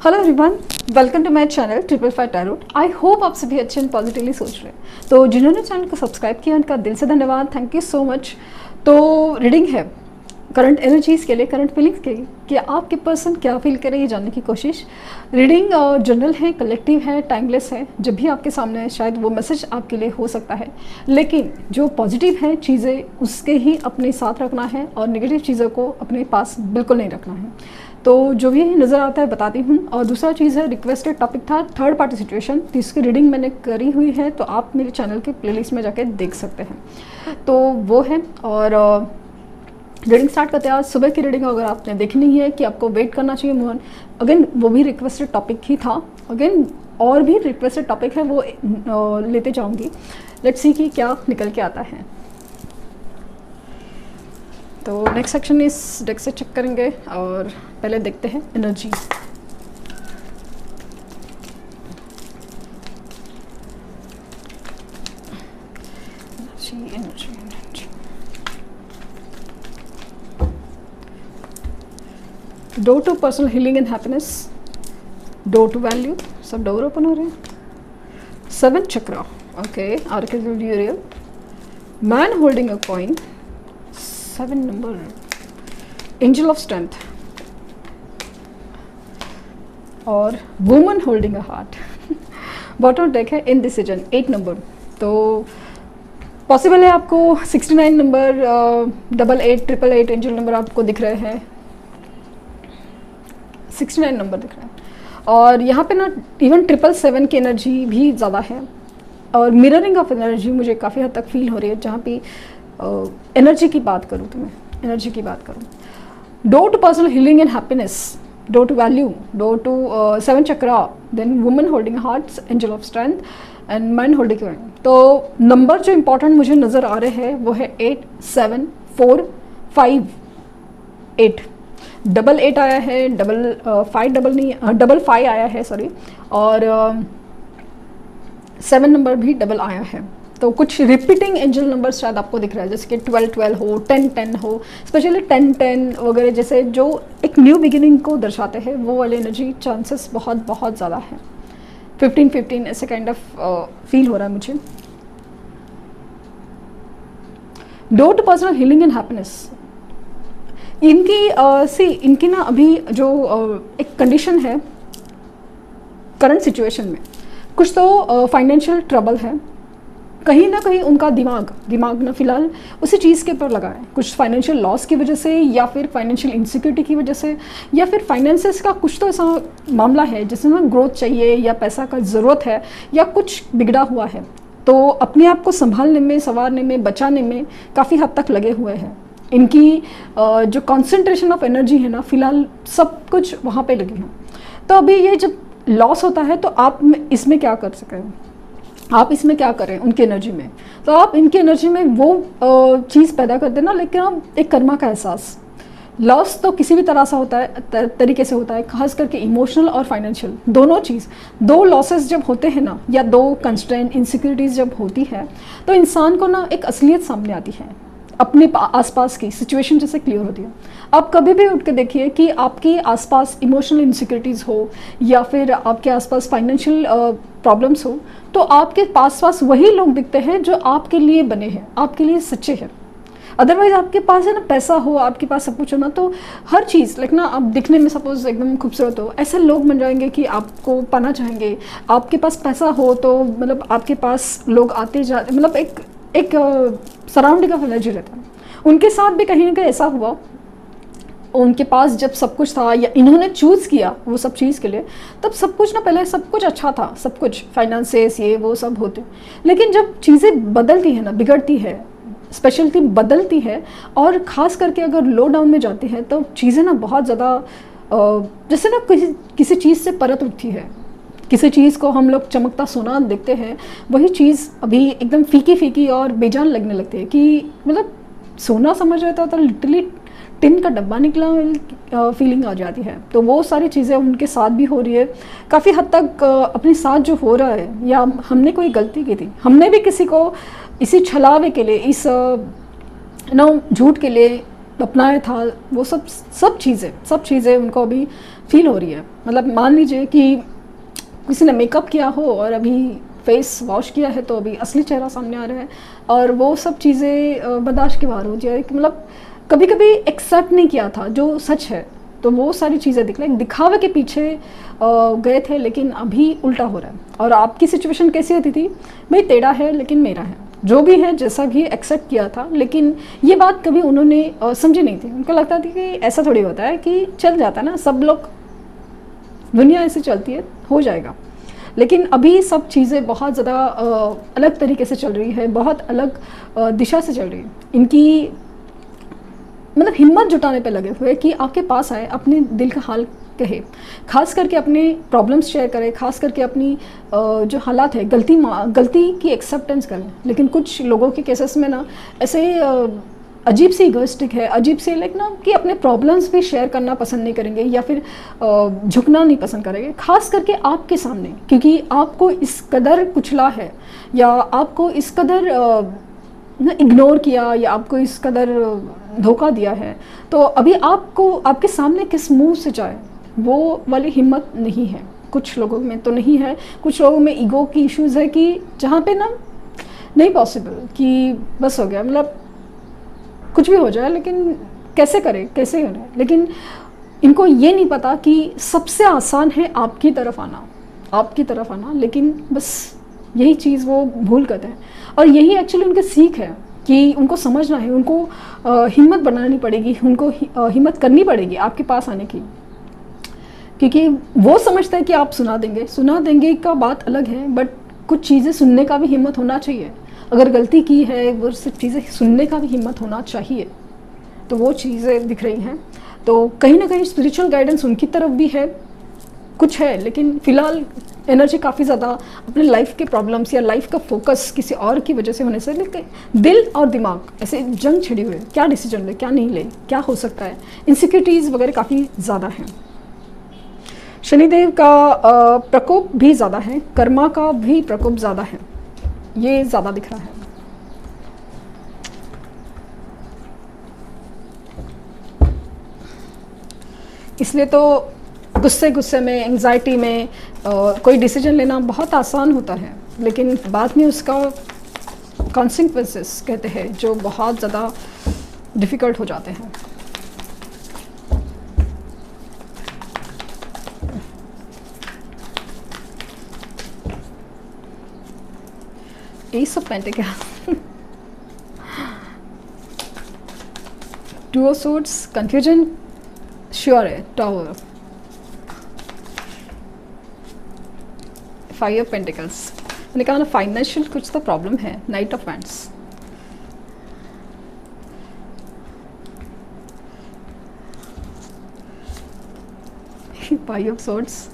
Hello everyone, welcome to my channel 555 tarot. I hope आप सभी अच्छे एंड पॉजिटिवली सोच रहे हैं। तो जिन्होंने चैनल को सब्सक्राइब किया उनका दिल से धन्यवाद, थैंक यू सो मच। तो रीडिंग है करंट एनर्जीज़ के लिए, करंट फीलिंग्स के लिए कि आपके पर्सन क्या फील करे ये जानने की कोशिश। रीडिंग जनरल है, कलेक्टिव है, टाइमलेस है। जब भी आपके सामने शायद वो मैसेज आपके लिए हो सकता है, लेकिन जो पॉजिटिव है चीज़ें उसके ही अपने साथ रखना है और नेगेटिव चीज़ों को अपने पास बिल्कुल नहीं रखना है। तो जो भी नज़र आता है बताती हूँ। और दूसरा चीज़ है, रिक्वेस्टेड टॉपिक था थर्ड पार्टी सिचुएशन, जिसकी रीडिंग मैंने करी हुई है, तो आप मेरे चैनल के प्लेलिस्ट में जाके देख सकते हैं। तो वो है। और रीडिंग स्टार्ट करते हैं। आज सुबह की रीडिंग अगर आपने देखनी है कि आपको वेट करना चाहिए मोहन, अगेन वो भी रिक्वेस्टेड टॉपिक ही था। अगेन और भी रिक्वेस्टेड टॉपिक है, वो लेते जाऊँगी। लेट्स सी कि क्या निकल के आता है। तो नेक्स्ट सेक्शन इस डेक से चेक करेंगे और पहले देखते हैं energy. Door to personal healing and happiness, door to value, सब डोर ओपन हो रहे हैं। 7 chakra, okay, architecture Uriel, man holding a coin, 7 number, angel of strength और woman holding a heart. Bottom deck है इनडिसीजन, 8 नंबर। तो possible है आपको 69 number, 88, 888 angel number आपको दिख रहे हैं। 69 नंबर दिख रहा है। और यहाँ पे ना इवन 777 की एनर्जी भी ज़्यादा है। और मिररिंग ऑफ एनर्जी मुझे काफ़ी हद तक फील हो रही है। जहाँ पे एनर्जी की बात करूँ तो मैं एनर्जी की बात करूँ, door to personal healing and happiness, door to value, door to 7 chakra, then women holding hearts, angel of strength and man holding coin. तो नंबर जो इंपॉर्टेंट मुझे नज़र आ रहे हैं वो है 8, 7, 4, 5, 8। 88 आया है, 5 आया है, सॉरी। और 7 नंबर भी डबल आया है। तो कुछ रिपीटिंग एंजल नंबर शायद आपको दिख रहा है, जैसे कि 12-12 हो, 10-10 हो, स्पेशली 10-10 वगैरह, जैसे जो एक न्यू बिगिनिंग को दर्शाते हैं वो वाले एनर्जी चांसेस बहुत बहुत ज़्यादा है। 15-15 ऐसे काइंड ऑफ फील हो रहा है मुझे। Door to personal healing and happiness, इनकी इनकी ना अभी जो एक कंडीशन है करंट सिचुएशन में, कुछ तो फाइनेंशियल ट्रबल है। कहीं ना कहीं उनका दिमाग ना फिलहाल उसी चीज़ के ऊपर लगा है, कुछ फाइनेंशियल लॉस की वजह से या फिर फाइनेंशियल इनसिक्योरिटी की वजह से या फिर फाइनेंसेस का कुछ तो ऐसा मामला है जिसमें ग्रोथ चाहिए या पैसा का ज़रूरत है या कुछ बिगड़ा हुआ है। तो अपने आप को संभालने में, संवारने में, बचाने में काफ़ी हद तक लगे हुए हैं। इनकी जो कॉन्सेंट्रेशन ऑफ एनर्जी है ना, फिलहाल सब कुछ वहाँ पे लगी है। तो अभी ये जब लॉस होता है तो आप इसमें क्या कर सकें, आप इसमें क्या करें उनकी एनर्जी में, तो आप इनकी एनर्जी में वो चीज़ पैदा कर देना, लेकिन आप एक कर्मा का एहसास। लॉस तो किसी भी तरह से होता है, तरीके से होता है, खास करके इमोशनल और फाइनेंशियल दोनों चीज़। 2 लॉसेस जब होते हैं ना, या 2 कंस्ट्रेंट इनसिक्योरिटीज़ जब होती है, तो इंसान को ना एक असलियत सामने आती है, अपने आसपास की सिचुएशन जैसे क्लियर होती है। आप कभी भी उठ के देखिए कि आपके आसपास इमोशनल इनसिक्योरिटीज़ हो या फिर आपके आसपास फाइनेंशियल प्रॉब्लम्स हो, तो आपके पास वही लोग दिखते हैं जो आपके लिए बने हैं, आपके लिए सच्चे हैं। अदरवाइज आपके पास है ना पैसा हो, आपके पास सब कुछ हो ना, तो हर चीज़ लाइक ना, आप दिखने में सपोज एकदम खूबसूरत हो, ऐसे लोग बन जाएंगे कि आपको पाना चाहेंगे। आपके पास पैसा हो तो मतलब आपके पास लोग आते जाते, मतलब एक सराउंडिंग ऑफ एनर्जी रहता है। उनके साथ भी कहीं ना कहीं ऐसा हुआ, उनके पास जब सब कुछ था या इन्होंने चूज़ किया वो सब चीज़ के लिए, तब सब कुछ ना, पहले सब कुछ अच्छा था, सब कुछ फाइनेंसेस ये वो सब होते, लेकिन जब चीज़ें बदलती है ना, बिगड़ती है, स्पेशलिटी बदलती है और ख़ास करके अगर लो डाउन में जाती है, तो चीज़ें ना बहुत ज़्यादा जैसे ना किसी चीज़ से परत उठती है। किसी चीज़ को हम लोग चमकता सोना देखते हैं, वही चीज़ अभी एकदम फीकी फीकी और बेजान लगने लगती है, कि मतलब सोना समझ रहता तो लिटरली टिन का डब्बा निकला फीलिंग आ जाती है। तो वो सारी चीज़ें उनके साथ भी हो रही है। काफ़ी हद तक अपने साथ जो हो रहा है, या हमने कोई गलती की थी, हमने भी किसी को इसी छलावे के लिए, इस झूठ के लिए अपनाया था, वो सब चीज़ें उनको अभी फील हो रही है। मतलब मान लीजिए कि किसी ने मेकअप किया हो और अभी फेस वॉश किया है तो अभी असली चेहरा सामने आ रहा है, और वो सब चीज़ें बर्दाश्त के बाहर हो जाए कि मतलब कभी कभी एक्सेप्ट नहीं किया था जो सच है, तो वो सारी चीज़ें दिख रही, दिखावे के पीछे गए थे, लेकिन अभी उल्टा हो रहा है। और आपकी सिचुएशन कैसी होती थी, भाई तेरा है लेकिन मेरा है, जो भी है जैसा भी एक्सेप्ट किया था, लेकिन ये बात कभी उन्होंने समझी नहीं थी। उनको लगता था कि ऐसा थोड़ी होता है कि चल जाता है ना, सब लोग, दुनिया ऐसे चलती है, हो जाएगा। लेकिन अभी सब चीज़ें बहुत ज़्यादा अलग तरीके से चल रही है, बहुत अलग दिशा से चल रही है। इनकी मतलब हिम्मत जुटाने पे लगे हुए कि आपके पास आए, अपने दिल का हाल कहे, खास करके अपने प्रॉब्लम्स शेयर करें, खास करके अपनी जो हालात है, गलती की एक्सेप्टेंस करें। लेकिन कुछ लोगों के केसेस में ना ऐसे अजीब सी इगोइस्टिक है, अजीब से लाइक ना कि अपने प्रॉब्लम्स भी शेयर करना पसंद नहीं करेंगे या फिर झुकना नहीं पसंद करेंगे, खास करके आपके सामने, क्योंकि आपको इस कदर कुचला है या आपको इस कदर इग्नोर किया या आपको इस कदर धोखा दिया है, तो अभी आपको आपके सामने किस मुंह से जाए वो वाली हिम्मत नहीं है। कुछ लोगों में तो नहीं है, कुछ लोगों में ईगो की इश्यूज़ है कि जहाँ पे ना नहीं पॉसिबल कि बस हो गया, मतलब कुछ भी हो जाए, लेकिन कैसे करें, कैसे करें। लेकिन इनको ये नहीं पता कि सबसे आसान है आपकी तरफ आना, आपकी तरफ आना, लेकिन बस यही चीज़ वो भूल करते हैं। और यही एक्चुअली उनकी सीख है कि उनको समझना है, उनको हिम्मत बनानी पड़ेगी, उनको हिम्मत करनी पड़ेगी आपके पास आने की, क्योंकि वो समझते हैं कि आप सुना देंगे का बात अलग है, बट कुछ चीज़ें सुनने का भी हिम्मत होना चाहिए। अगर गलती की है वो सब चीज़ें सुनने का भी हिम्मत होना चाहिए, तो वो चीज़ें दिख रही हैं। तो कहीं ना कहीं स्पिरिचुअल गाइडेंस उनकी तरफ भी है, कुछ है, लेकिन फ़िलहाल एनर्जी काफ़ी ज़्यादा अपने लाइफ के प्रॉब्लम्स या लाइफ का फोकस किसी और की वजह से होने से, लेकिन दिल और दिमाग ऐसे जंग छिड़ी हुए, क्या डिसीजन ले, क्या नहीं ले, क्या हो सकता है, इनसिक्योरिटीज़ वगैरह काफ़ी ज़्यादा हैं। शनिदेव का प्रकोप भी ज़्यादा है, कर्मा का भी प्रकोप ज़्यादा है, ये ज़्यादा दिख रहा है। इसलिए तो गुस्से में, एंग्जाइटी में कोई डिसीजन लेना बहुत आसान होता है, लेकिन बाद में उसका कॉन्सिक्वेंसेस कहते हैं जो बहुत ज़्यादा डिफ़िकल्ट हो जाते हैं। S of pentacles, two of swords, confusion sure है, टावर, फाइव ऑफ पेंटिकल्स, मैंने कहा ना फाइनेंशियल कुछ तो प्रॉब्लम है, night of wands, five of swords.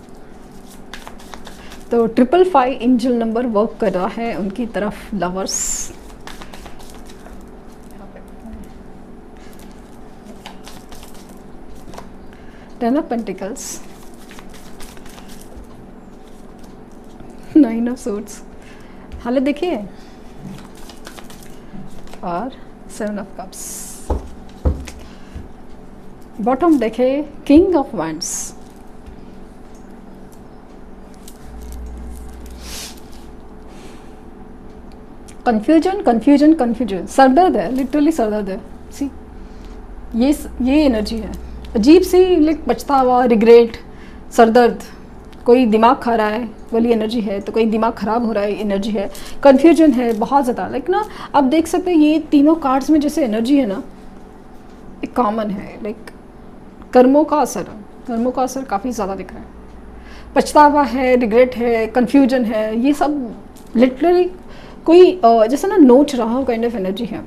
तो 555 एंजल नंबर वर्क कर रहा है उनकी तरफ, lovers, ten of pentacles, nine of swords, हालत देखिए, और सेवन ऑफ कप्स। बॉटम देखे, किंग ऑफ वैंड्स, कंफ्यूजन, सरदर्द है, लिटरली सरदर्द है। सी ये एनर्जी है अजीब सी, लाइक पछतावा, रिग्रेट, सरदर्द, कोई दिमाग खा रहा है वाली एनर्जी है, तो कोई दिमाग ख़राब हो रहा है एनर्जी है, कन्फ्यूजन है बहुत ज़्यादा। लाइक ना आप देख सकते हैं ये तीनों कार्ड्स में जैसे एनर्जी है ना, एक कॉमन है, लाइक कर्मों का असर काफ़ी ज़्यादा दिख रहा है। पछतावा है, रिग्रेट है, कन्फ्यूजन है, ये सब लिटरली कोई जैसे ना नोच रहा हो काइंड ऑफ एनर्जी है।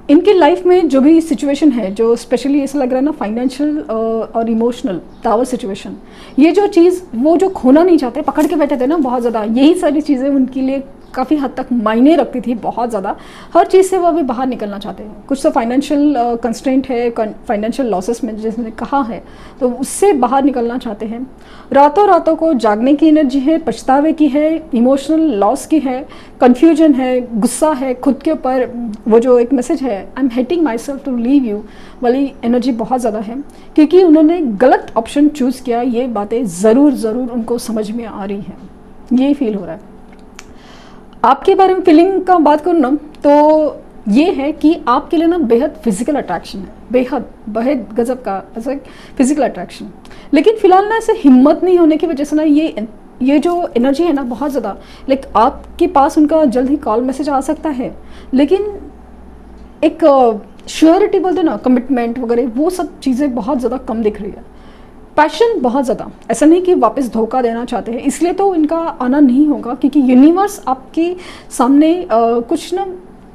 इनकी लाइफ में जो भी सिचुएशन है, जो स्पेशली ऐसा लग रहा है ना फाइनेंशियल और इमोशनल टावर सिचुएशन, ये जो चीज़ वो जो खोना नहीं चाहते, पकड़ के बैठे थे ना बहुत ज़्यादा, यही सारी चीज़ें उनके लिए काफ़ी हद तक मायने रखती थी, बहुत ज़्यादा। हर चीज़ से वो अभी बाहर निकलना चाहते हैं। कुछ तो फाइनेंशियल कंस्ट्रेंट है, फाइनेंशियल लॉसेस में जिसने कहा है, तो उससे बाहर निकलना चाहते हैं। रातों रातों को जागने की एनर्जी है, पछतावे की है, इमोशनल लॉस की है, कन्फ्यूजन है, गुस्सा है खुद के ऊपर। वो जो एक मैसेज है, I am hating myself to leave you वाली एनर्जी बहुत ज़्यादा है, क्योंकि उन्होंने गलत ऑप्शन चूज़ किया। ये बातें ज़रूर उनको समझ में आ रही हैं, ये फील हो रहा है। आपके बारे में फीलिंग का बात करूँ ना, तो ये है कि आपके लिए ना बेहद फिजिकल अट्रैक्शन है, बेहद गजब का ऐसा फिजिकल अट्रैक्शन। लेकिन फिलहाल ना ऐसे हिम्मत नहीं होने की वजह से ना ये जो एनर्जी है ना बहुत ज़्यादा, लाइक आपके पास उनका जल्द ही कॉल मैसेज आ सकता है, लेकिन एक श्योरिटी बोलते ना, कमिटमेंट वगैरह, वो सब चीज़ें बहुत ज़्यादा कम दिख रही है। पैशन बहुत ज़्यादा, ऐसा नहीं कि वापस धोखा देना चाहते हैं, इसलिए तो इनका आना नहीं होगा, क्योंकि यूनिवर्स आपके सामने कुछ ना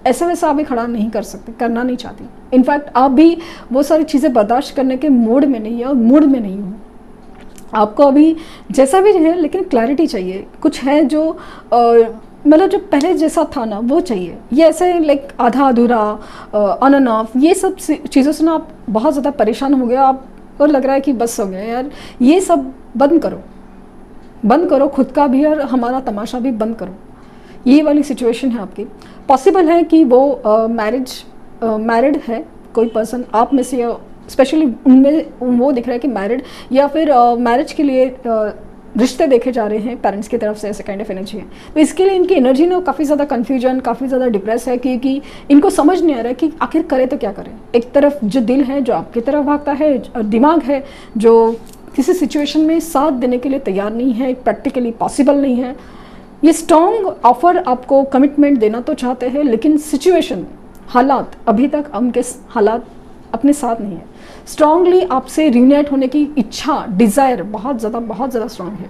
ऐसा वैसा अभी खड़ा नहीं कर सकते, करना नहीं चाहती। इनफैक्ट आप भी वो सारी चीज़ें बर्दाश्त करने के मूड में नहीं है और मूड में नहीं हो। आपको अभी जैसा भी है, लेकिन क्लैरिटी चाहिए। कुछ है जो मतलब जो पहले जैसा था ना वो चाहिए। ये ऐसे लाइक आधा अधूरा, ऑन एंड ऑफ, ये सब चीज़ों से ना आप बहुत ज़्यादा परेशान हो गए। आपको लग रहा है कि बस हो गया यार, ये सब बंद करो, खुद का भी और हमारा तमाशा भी बंद करो। ये वाली सिचुएशन है आपकी। पॉसिबल है कि वो मैरिड है कोई पर्सन आप में से, स्पेशली उनमें वो दिख रहा है कि मैरिड, या फिर मैरिज के लिए रिश्ते देखे जा रहे हैं पेरेंट्स की तरफ से, ऐसे काइंड ऑफ एनर्जी है। तो इसके लिए इनकी एनर्जी ना काफ़ी ज़्यादा कन्फ्यूजन, काफ़ी ज़्यादा डिप्रेस है, क्योंकि इनको समझ नहीं आ रहा है कि आखिर करें तो क्या करें। एक तरफ जो दिल है जो आपकी तरफ भागता है, और दिमाग है जो किसी सिचुएशन में साथ देने के लिए तैयार नहीं है, प्रैक्टिकली पॉसिबल नहीं है। ये स्ट्रॉन्ग ऑफर आपको कमिटमेंट देना तो चाहते हैं, लेकिन सिचुएशन, हालात, अभी तक उनके हालात अपने साथ नहीं है। स्ट्रांगली आपसे रियूनाइट होने की इच्छा, डिज़ायर बहुत ज़्यादा स्ट्रांग है।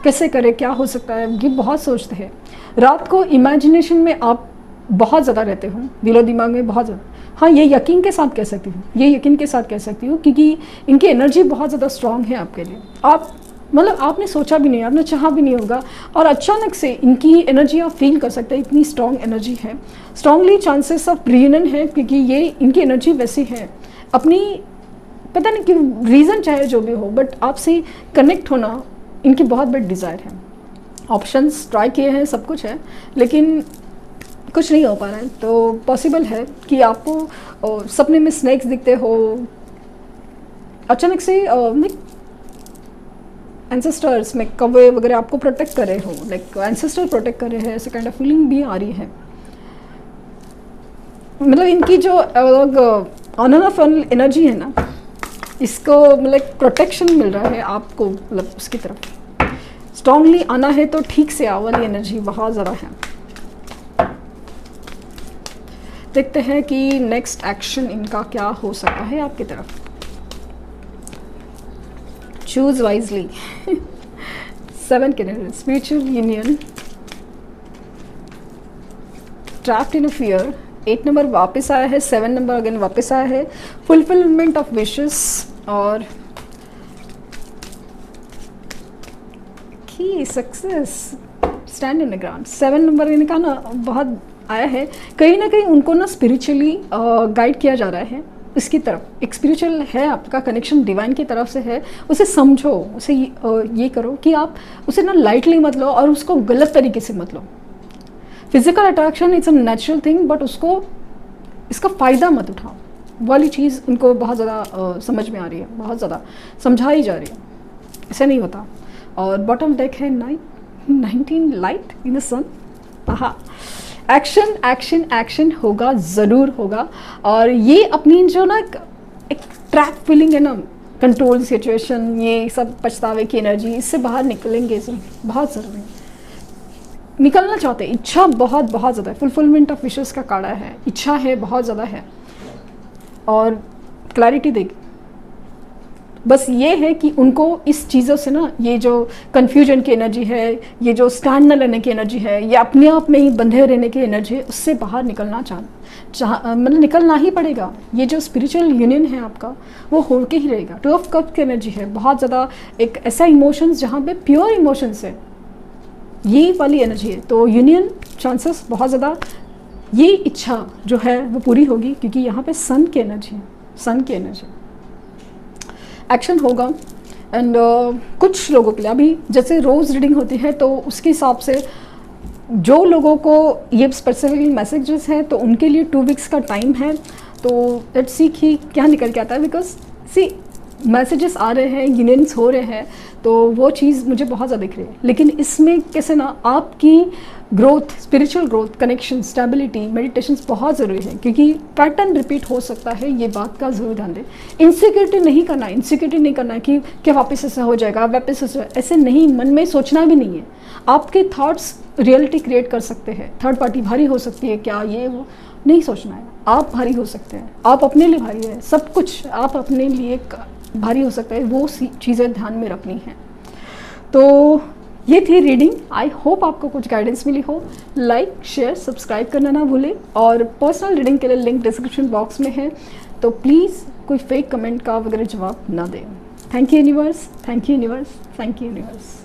कैसे करें, क्या हो सकता है, ये बहुत सोचते हैं। रात को इमेजिनेशन में आप बहुत ज़्यादा रहते हो, दिलो दिमाग में बहुत ज़्यादा। हाँ, ये यकीन के साथ कह सकती हूँ, क्योंकि इनकी एनर्जी बहुत ज़्यादा स्ट्रांग है आपके लिए। आप मतलब आपने सोचा भी नहीं, आपने चाहा भी नहीं होगा, और अचानक से इनकी एनर्जी आप फील कर सकते हैं। इतनी स्ट्रॉन्ग एनर्जी है, स्ट्रांगली चांसेस ऑफ रियूनियन है, क्योंकि ये इनकी एनर्जी वैसी है। अपनी पता नहीं क्यों रीज़न चाहे जो भी हो, बट आपसे कनेक्ट होना इनकी बहुत बड़ी डिज़ायर है। ऑप्शंस ट्राई किए हैं, सब कुछ है, लेकिन कुछ नहीं हो पा रहा है। तो पॉसिबल है कि आपको सपने में स्नैक्स दिखते हो, अचानक से एंसेस्टर्स में कौवे वगैरह आपको प्रोटेक्ट कर रहे हो, लाइक एंसेस्टर प्रोटेक्ट कर रहे हैं, ऐसे काइंड ऑफ फीलिंग भी आ रही है। मतलब इनकी जो ऑन एंड ऑफ एनर्जी है ना, इसको मतलब प्रोटेक्शन मिल रहा है आपको, मतलब उसकी तरफ स्ट्रांगली आना है तो ठीक से आओ वाली एनर्जी बहुत ज़्यादा है। देखते हैं कि नेक्स्ट एक्शन इनका क्या हो सकता है आपकी तरफ। Choose wisely. 7 character, spiritual union, trapped in a fear, 8 number वापस आया है, 7 नंबर अगेन वापस आया है, फुलफिलमेंट ऑफ विशेस, और की success, stand in the ground. 7 number इनका ना बहुत आया है, कहीं ना कहीं उनको ना स्पिरिचुअली गाइड किया जा रहा है इसकी तरफ। एक स्पिरिचुअल है, आपका कनेक्शन डिवाइन की तरफ से है, उसे समझो, उसे ये करो कि आप उसे ना लाइटली मत लो और उसको गलत तरीके से मत लो। Physical attraction it's a natural thing, but उसको इसका फ़ायदा मत उठाओ वाली चीज़ उनको बहुत ज़्यादा समझ में आ रही है, बहुत ज़्यादा समझाई जा रही है। ऐसा नहीं होता। और बॉटम डेक है 19 लाइट इन द सन। हाँ, एक्शन एक्शन एक्शन होगा, ज़रूर होगा। और ये अपनी जो ना एक ट्रैप फीलिंग है ना, कंट्रोल सिचुएशन, ये सब पछतावे की एनर्जी, इससे बाहर निकलेंगे बहुत ज़रूरी। निकलना चाहते, इच्छा बहुत ज़्यादा है। फुलफिलमेंट ऑफ विशेस का कार्ड है, इच्छा है बहुत ज़्यादा है, और क्लैरिटी देगी। बस ये है कि उनको इस चीज़ों से ना, ये जो कन्फ्यूजन की एनर्जी है, ये जो स्टैंड न लेने की एनर्जी है, ये अपने आप में ही बंधे रहने की एनर्जी है, उससे बाहर निकलना मतलब निकलना ही पड़ेगा। ये जो स्पिरिचुअल यूनियन है आपका, वो हो के ही रहेगा। 2 ऑफ कप की एनर्जी है, बहुत ज़्यादा एक ऐसा इमोशंस जहाँ पे प्योर इमोशंस है, ये वाली एनर्जी है। तो यूनियन चांसेस बहुत ज़्यादा ये इच्छा जो है वो पूरी होगी, क्योंकि यहाँ पे सन की एनर्जी है, सन की एनर्जी। एक्शन होगा एंड कुछ लोगों के लिए अभी जैसे रोज़ रीडिंग होती है तो उसके हिसाब से जो लोगों को ये स्पेसिफिक मैसेजेस हैं तो उनके लिए 2 वीक्स का टाइम है। तो लेट्स सी कि क्या निकल के आता है, बिकॉज सी मैसेजेस आ रहे हैं, यूनियंस हो रहे हैं, तो वो चीज़ मुझे बहुत ज़्यादा दिख रही है। लेकिन इसमें कैसे ना आपकी growth, spiritual growth, connection, stability, meditations बहुत ज़रूरी है, क्योंकि पैटर्न रिपीट हो सकता है, ये बात का ज़रूर ध्यान दें। इनसिक्योरिटी नहीं करना है कि क्या वापस ऐसा हो जाएगा, वापस ऐसे नहीं, मन में सोचना भी नहीं है। आपके थॉट्स रियलिटी क्रिएट कर सकते हैं। थर्ड पार्टी भारी हो सकती है क्या, ये वो नहीं सोचना है। आप भारी हो सकते हैं, आप अपने लिए भारी है, सब कुछ आप अपने लिए भारी हो सकता है, वो चीज़ें ध्यान में रखनी है। तो ये थी रीडिंग। आई होप आपको कुछ गाइडेंस मिली हो। लाइक, शेयर, सब्सक्राइब करना ना भूलें, और पर्सनल रीडिंग के लिए लिंक डिस्क्रिप्शन बॉक्स में है, तो प्लीज़ कोई फेक कमेंट का वगैरह जवाब ना दें। Thank you universe, thank you universe, thank you universe.